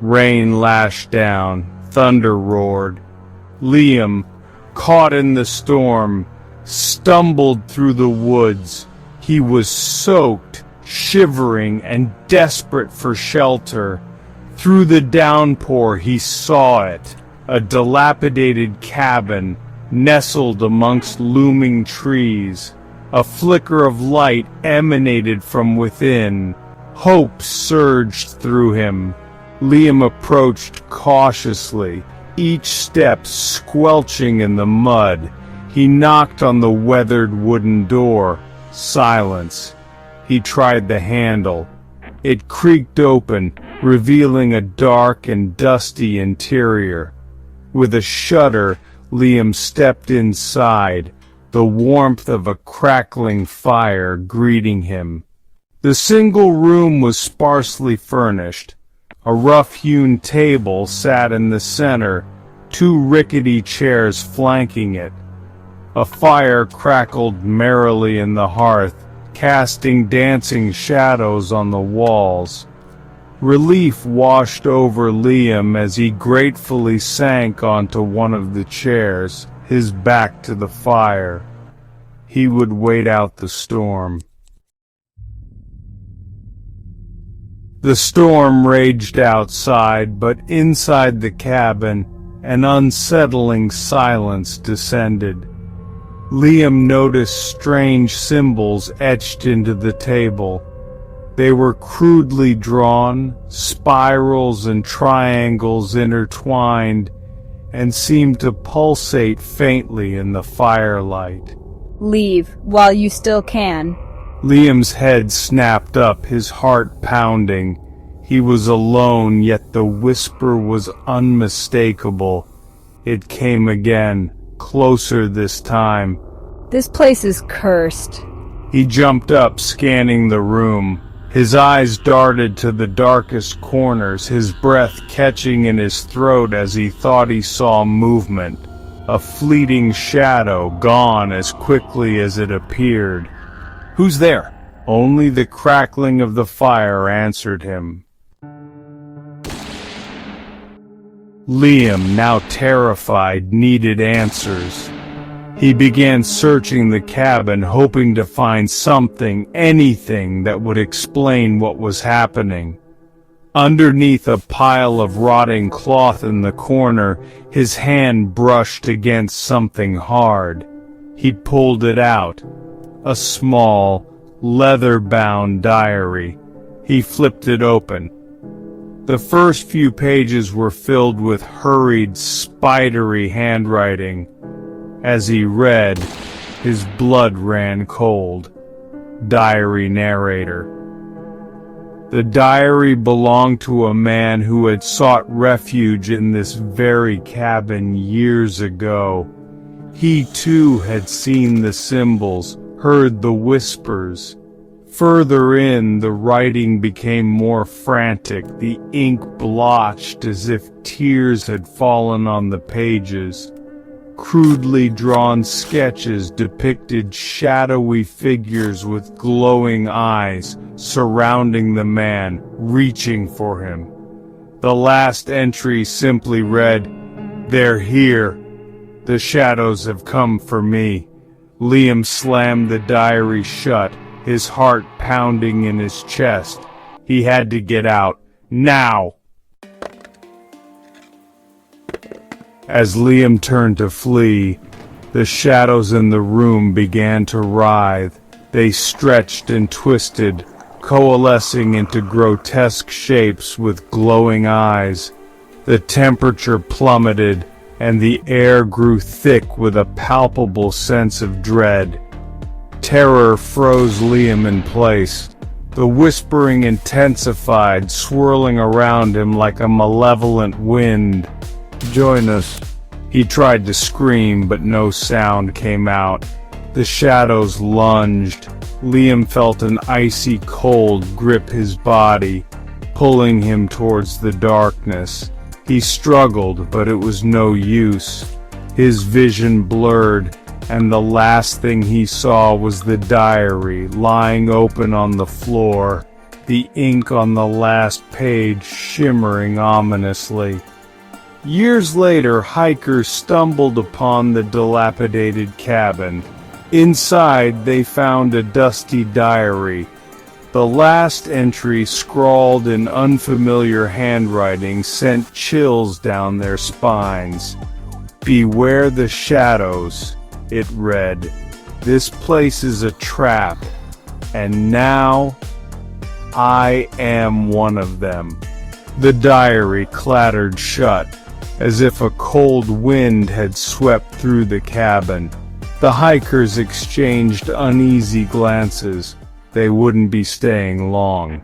Rain lashed down, thunder roared. Liam, caught in the storm, stumbled through the woods. He was soaked, shivering, and desperate for shelter. Through the downpour he saw it, a dilapidated cabin, nestled amongst looming trees. A flicker of light emanated from within. Hope surged through him. Liam approached cautiously, each step squelching in the mud. He knocked on the weathered wooden door. Silence. He tried the handle. It creaked open, revealing a dark and dusty interior. With a shudder, Liam stepped inside, the warmth of a crackling fire greeting him. The single room was sparsely furnished. A rough-hewn table sat in the center, two rickety chairs flanking it. A fire crackled merrily in the hearth, casting dancing shadows on the walls. Relief washed over Liam as he gratefully sank onto one of the chairs, his back to the fire. He would wait out the storm. The storm raged outside, but inside the cabin, an unsettling silence descended. Liam noticed strange symbols etched into the table. They were crudely drawn, spirals and triangles intertwined, and seemed to pulsate faintly in the firelight. Leave while you still can. Liam's head snapped up, his heart pounding. He was alone, yet the whisper was unmistakable. It came again, closer this time. This place is cursed. He jumped up, scanning the room. His eyes darted to the darkest corners, his breath catching in his throat as he thought he saw movement. A fleeting shadow, gone as quickly as it appeared. Who's there? Only the crackling of the fire answered him. Liam, now terrified, needed answers. He began searching the cabin, hoping to find something, anything that would explain what was happening. Underneath a pile of rotting cloth in the corner, his hand brushed against something hard. He pulled it out. A small, leather-bound diary. He flipped it open. The first few pages were filled with hurried, spidery handwriting. As he read, his blood ran cold. Diary narrator. The diary belonged to a man who had sought refuge in this very cabin years ago. He too had seen the symbols, heard the whispers. Further in, the writing became more frantic, the ink blotched as if tears had fallen on the pages. Crudely drawn sketches depicted shadowy figures with glowing eyes surrounding the man, reaching for him. The last entry simply read, "They're here. The shadows have come for me." Liam slammed the diary shut, his heart pounding in his chest. He had to get out, now! As Liam turned to flee, the shadows in the room began to writhe. They stretched and twisted, coalescing into grotesque shapes with glowing eyes. The temperature plummeted, and the air grew thick with a palpable sense of dread. Terror froze Liam in place. The whispering intensified, swirling around him like a malevolent wind. "Join us." He tried to scream, but no sound came out. The shadows lunged. Liam felt an icy cold grip his body, pulling him towards the darkness. He struggled, but it was no use. His vision blurred, and the last thing he saw was the diary lying open on the floor. the ink on the last page shimmering ominously. Years later, hikers stumbled upon the dilapidated cabin. Inside, they found a dusty diary. The last entry, scrawled in unfamiliar handwriting, sent chills down their spines. "Beware the shadows," it read. "This place is a trap, and now I am one of them." The diary clattered shut, as if a cold wind had swept through the cabin. The hikers exchanged uneasy glances. They wouldn't be staying long.